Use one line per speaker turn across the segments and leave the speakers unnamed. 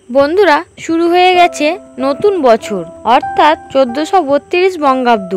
বন্ধুরা, শুরু হয়ে গেছে নতুন বছর, অর্থাৎ 1432 বঙ্গাব্দ।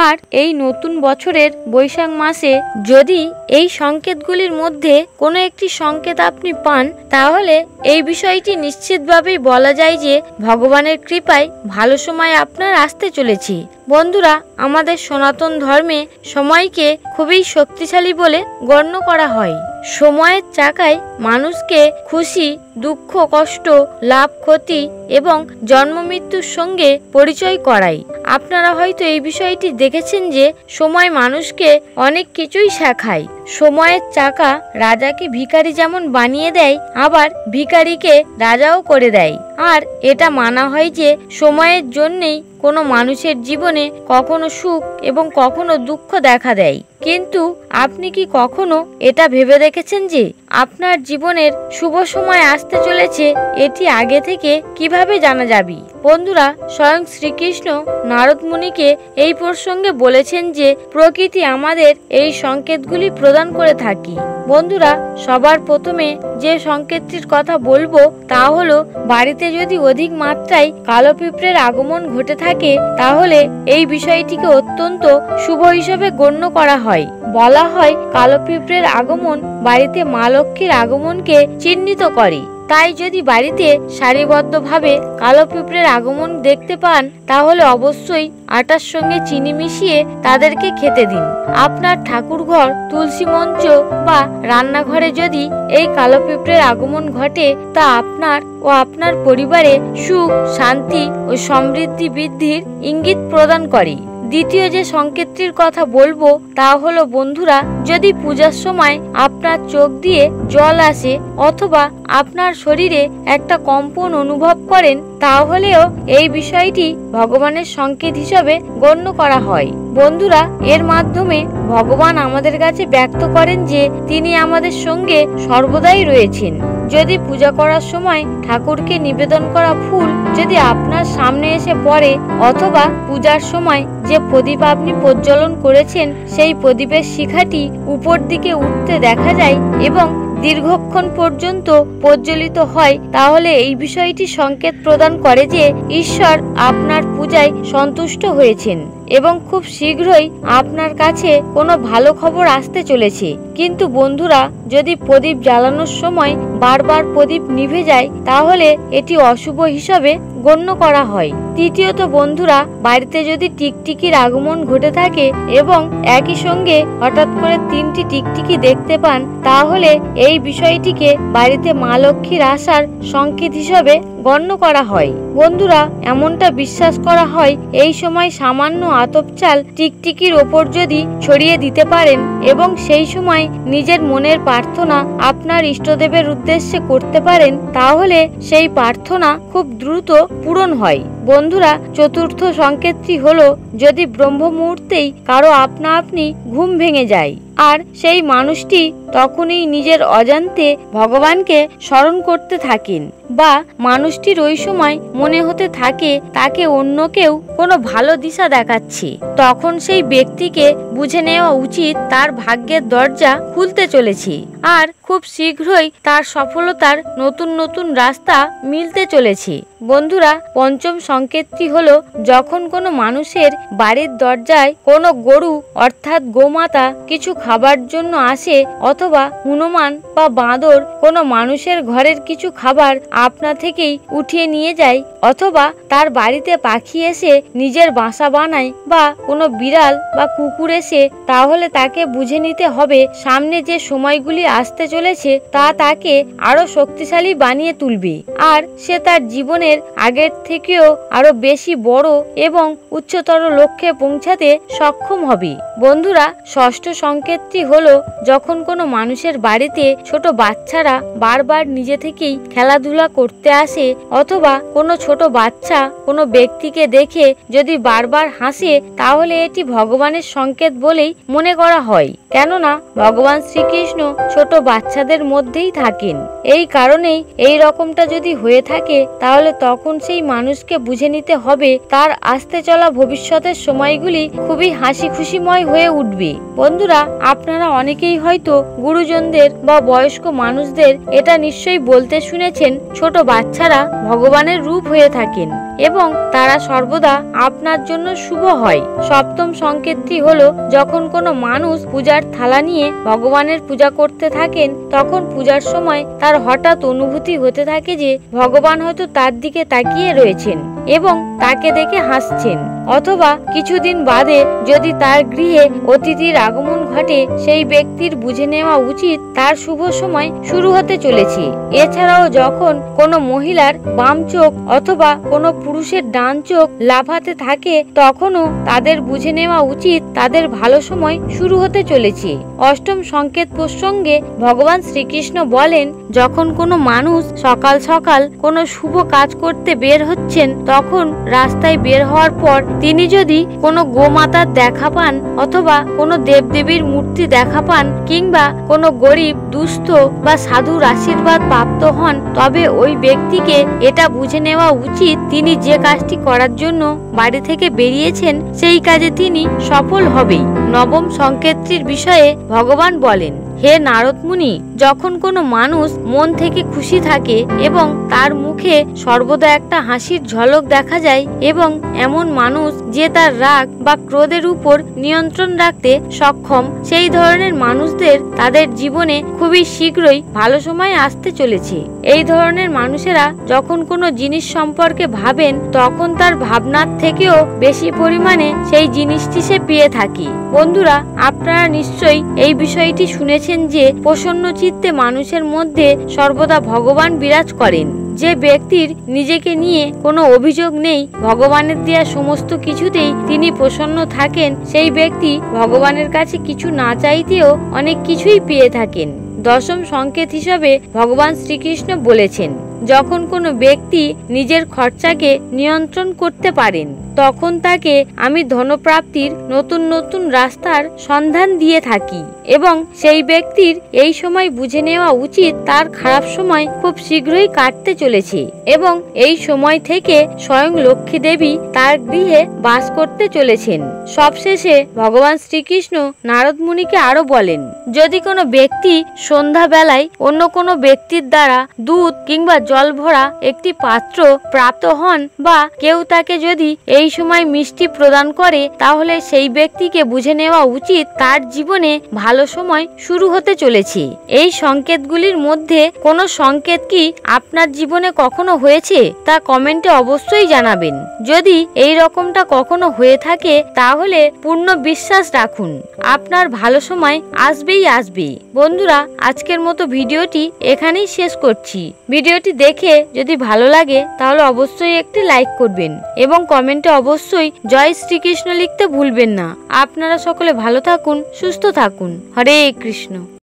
আর এই নতুন বছরের বৈশাখ মাসে যদি এই সংকেতগুলির মধ্যে কোনো একটি সংকেত আপনি পান, তাহলে এই বিষয়টি নিশ্চিতভাবেই বলা যায় যে ভগবানের কৃপায় ভালো সময় আপনার আসতে চলেছে। বন্ধুরা, আমাদের সনাতন ধর্মে সময়কে খুবই শক্তিশালী বলে গণ্য করা হয়। সময়ের চাকায় মানুষকে খুশি, দুঃখ, কষ্ট, লাভ, ক্ষতি এবং জন্ম মৃত্যুর সঙ্গে পরিচয় করায়। আপনারা হয়তো এই বিষয়টি দেখেছেন যে সময় মানুষকে অনেক কিছুই শেখায়। সময়ের চাকা রাজাকে ভিখারি যেমন বানিয়ে দেয়, আবার ভিখারিকে রাজাও করে দেয়। আর এটা মানা হয় যে সময়ের জন্যেই কোনো মানুষের জীবনে কখনো সুখ এবং কখনো দুঃখ দেখা দেয়। কিন্তু আপনি কি কখনো এটা ভেবে দেখেছেন যে আপনার জীবনের শুভ সময় আসতে চলেছে? এটি আগে থেকে কিভাবে জানা যাবে? বন্ধুরা, স্বয়ং শ্রীকৃষ্ণ নারদ মুনিকে এই প্রসঙ্গে বলেছেন যে প্রকৃতি আমাদের এই সংকেতগুলি প্রদান করে থাকে। বন্ধুরা, সবার প্রথমে যে সংকেতটির কথা বলবো তা হলো, বাড়িতে যদি অধিক মাত্রায় কালো পিঁপড়ের আগমন ঘটে থাকে, তাহলে এই বিষয়টিকে অত্যন্ত শুভ হিসেবে গণ্য করা হয়। বলা হয়, কালো পিঁপড়ের আগমন বাড়িতে মা লক্ষ্মীর আগমনকে চিহ্নিত করে। তাই যদি বাড়িতে সারিবদ্ধভাবে কালো পিঁপড়ের আগমন দেখতে পান, তাহলে অবশ্যই আটার সঙ্গে চিনি মিশিয়ে তাদেরকে খেতে দিন। আপনার ঠাকুরঘর, তুলসী মঞ্চ বা রান্নাঘরে যদি এই কালো পিঁপড়ের আগমন ঘটে, তা আপনার ও আপনার পরিবারে সুখ, শান্তি ও সমৃদ্ধি বৃদ্ধির ইঙ্গিত প্রদান করে। দ্বিতীয় যে সংকেতটির কথা বলবো তা হলো, বন্ধুরা, যদি পূজার সময় আপনার চোখ দিয়ে জল আসে অথবা আপনার শরীরে একটা কম্পন অনুভব করেন, তাহলেও এই বিষয়টি ভগবানের সংকেত হিসাবে গণ্য করা হয়। বন্ধুরা, এর মাধ্যমে ভগবান আমাদের কাছে ব্যক্ত করেন যে তিনি আমাদের সঙ্গে সর্বদাই রয়েছেন। যদি পূজা করার সময় ঠাকুরকে নিবেদন করা ফুল যদি আপনার সামনে এসে পড়ে, অথবা পূজার সময় যে প্রদীপ আপনি প্রজ্বলন করেছেন সেই প্রদীপের শিখাটি উপর দিকে উঠতে দেখা যায় এবং দীর্ঘক্ষণ পর্যন্ত প্রজ্বলিত হয়, তাহলে এই বিষয়টি সংকেত প্রদান করে যে ঈশ্বর আপনার পূজায় সন্তুষ্ট হয়েছেন এবং খুব শীঘ্রই আপনার কাছে কোনো ভালো খবর আসতে চলেছে। কিন্তু বন্ধুরা, যদি প্রদীপ জ্বালানোর সময় বারবার প্রদীপ নিভে যায়, তাহলে এটি অশুভ হিসাবে গণ্য করা হয়। তৃতীয়ত বন্ধুরা, বাড়িতে যদি টিকটিকির আগমন ঘটে থাকে এবং একই সঙ্গে হঠাৎ করে 3টি টিকটিকি দেখতে পান, তাহলে এই বিষয়টিকে বাড়িতে মা লক্ষ্মীর আসার সংকেত হিসাবে গণ্য করা হয়। বন্ধুরা, এমনটা বিশ্বাস করা হয়, এই সময় সামান্য আতপ চাল টিকটিকির ওপর যদি ছড়িয়ে দিতে পারেন এবং সেই সময় নিজের মনের প্রার্থনা আপনার ইষ্টদেবের উদ্দেশ্যে করতে পারেন, তাহলে সেই প্রার্থনা খুব দ্রুত পূরণ হয়। বন্ধুরা, চতুর্থ সংকেতটি হলো, যদি ব্রহ্ম মুহূর্তেই কারো আপনা আপনি ঘুম ভেঙে যায় আর সেই মানুষটি তখনই নিজের অজান্তে ভগবানকে স্মরণ করতে থাকেন, বা মানুষটির ওই সময় মনে হতে থাকে তাকে অন্য কেউ কোনো ভালো দিশা দেখাচ্ছে, তখন সেই ব্যক্তিকে বুঝে নেওয়া উচিত তার ভাগ্যের দরজা খুলতে চলেছে আর খুব শীঘ্রই তার সফলতার নতুন নতুন রাস্তা মিলতে চলেছে। বন্ধুরা, পঞ্চম সংকেতটি হলো, যখন কোনো মানুষের বাড়ির দরজায় কোনো গরু অর্থাৎ গোমাতা কিছু খাবার জন্য আসে, অথবা হনুমান বা বাঁদর কোনো মানুষের ঘরের কিছু খাবার আপনা থেকেই উঠিয়ে নিয়ে যায়, অথবা তার বাড়িতে পাখি এসে নিজের বাসা বানায়, বা কোনো বিড়াল বা কুকুর এসে, তাহলে তাকে বুঝে নিতে হবে সামনে যে সময়গুলি আসতে চলেছে তা তাকে আরো শক্তিশালী বানিয়ে তুলবে আর সে তার জীবনের আগের থেকেও আরো বেশি বড় এবং উচ্চতর লক্ষ্যে পৌঁছাতে সক্ষম হবে। বন্ধুরা, ষষ্ঠ সংকেতটি হলো, যখন কোনো মানুষের বাড়িতে ছোট বাচ্চারা বারবার নিজে থেকেই খেলাধুলা করতে আসে, অথবা কোনো ছোট বাচ্চা কোনো ব্যক্তিকে দেখে যদি বারবার হাসে, তাহলে এটি ভগবানের সংকেত বলেই মনে করা হয়। কেননা ভগবান শ্রীকৃষ্ণ ছোট বাচ্চাদের মধ্যেই থাকেন। এই কারণেই এই রকমটা যদি হয়ে থাকে তাহলে তখন সেই মানুষকে বুঝে নিতে হবে তার আসতে চলা ভবিষ্যতের সময়গুলি খুবই হাসি খুশিময় হয়ে উঠবে। বন্ধুরা, আপনারা অনেকেই হয়তো গুরুজনদের বা বয়স্ক মানুষদের এটা নিশ্চয়ই বলতে শুনেছেন, ছোট বাচ্চারা ভগবানের রূপ হয়ে থাকেন এবং তারা সর্বদা আপনার জন্য শুভ হয়। সপ্তম সংকেতটি হলো, যখন কোনো মানুষ পূজার থালা নিয়ে ভগবানের পূজা করতে থাকেন তখন পূজার সময় তার হঠাৎ অনুভূতি হতে থাকে যে ভগবান হয়তো তার দিকে তাকিয়ে রয়েছেন এবং তাকে দেখে হাসছেন, অথবা কিছুদিন বাদে যদি তার গৃহে অতিথির আগমন ঘটে সেই ব্যক্তির বুঝে নেওয়া উচিত তার শুভ সময় শুরু হতে চলেছে। এছাড়াও যখন কোনো মহিলার বাম চোখ অথবা কোনো পুরুষের ডান চোখ লাফাতে থাকে তখনও তাদের বুঝে নেওয়া উচিত তাদের ভালো সময় শুরু হতে চলেছে। অষ্টম সংকেত প্রসঙ্গে ভগবান শ্রীকৃষ্ণ বলেন, যখন কোনো মানুষ সকাল সকাল কোনো শুভ কাজ করতে বের হচ্ছেন তখন রাস্তায় বের হওয়ার পর তিনি যদি কোনো গোমাতার দেখা পান অথবা কোনো দেবদেবীর মূর্তি দেখা পান কিংবা কোনো গরিব দুস্থ বা সাধুর আশীর্বাদ প্রাপ্ত হন তবে ওই ব্যক্তিকে এটা বুঝে নেওয়া উচিত তিনি যে কাজটি করার জন্য বাড়ি থেকে বেরিয়েছেন সেই কাজে তিনি সফল হবেই। নবম সংকেতটির বিষয়ে ভগবান বলেন, হে নারদ মুনি, যখন কোনো মানুষ মন থেকে খুশি থাকে এবং তার মুখে সর্বদা একটা হাসির ঝলক দেখা যায় এবং এমন মানুষ যে তার রাগ বা ক্রোধের উপর নিয়ন্ত্রণ রাখতে সক্ষম, সেই ধরনের মানুষদের তাদের জীবনে খুবই শীঘ্রই ভালো সময় আসতে চলেছে। এই ধরনের মানুষেরা যখন কোনো জিনিস সম্পর্কে ভাবেন তখন তার ভাবনার থেকেও বেশি পরিমাণে সেই জিনিসটি সে পেয়ে থাকে। বন্ধুরা, আপনারা নিশ্চয়ই এই বিষয়টি শুনেছেন যে প্রসন্ন চিত্তে মানুষের মধ্যে সর্বদা ভগবান বিরাজ করেন। যে ব্যক্তির নিজেকে নিয়ে কোনো অভিযোগ নেই, ভগবানের দেয়া সমস্ত কিছুতেই তিনি প্রসন্ন থাকেন, সেই ব্যক্তি ভগবানের কাছে কিছু না চাইতেও অনেক কিছুই পেয়ে থাকেন। দশম সংকেত হিসাবে ভগবান শ্রীকৃষ্ণ বলেছেন, যখন কোনো ব্যক্তি নিজের খরচাকে নিয়ন্ত্রণ করতে পারেন তখন তাকে আমি ধনপ্রাপ্তির নতুন নতুন রাস্তার সন্ধান দিয়ে থাকি এবং সেই ব্যক্তির এই সময় বুঝে নেওয়া উচিত তার খারাপ সময় খুব শীঘ্রই কাটতে চলেছে এবং এই সময় থেকে স্বয়ং লক্ষ্মী দেবী তার গৃহে বাস করতে চলেছেন। সবশেষে ভগবান শ্রীকৃষ্ণ নারদ মুনিকে আরো বলেন, যদি কোনো ব্যক্তি সন্ধ্যা বেলায় অন্য কোনো ব্যক্তির দ্বারা দুধ কিংবা জল ভরা একটি পাত্র প্রাপ্ত হন বা কেউ তাকে যদি এই সময় মিষ্টি প্রদান করে তাহলে সেই ব্যক্তিকে বুঝে নেওয়া উচিত তার জীবনে ভালো সময় শুরু হতে চলেছে। এই সংকেতগুলির মধ্যে কোনো সংকেত কি আপনার জীবনে কখনো হয়েছে তা কমেন্টে অবশ্যই জানাবেন। যদি এই রকমটা কখনো হয়ে থাকে তাহলে পূর্ণ বিশ্বাস রাখুন আপনার ভালো সময় আসবেই আসবে। বন্ধুরা, আজকের মতো ভিডিওটি এখানেই শেষ করছি। ভিডিওটি দেখে যদি ভালো লাগে তাহলে অবশ্যই একটি লাইক করবেন এবং কমেন্টে অবশ্যই জয় শ্রীকৃষ্ণ লিখতে ভুলবেন না। আপনারা সকলে ভালো থাকুন, সুস্থ থাকুন। হরে কৃষ্ণ।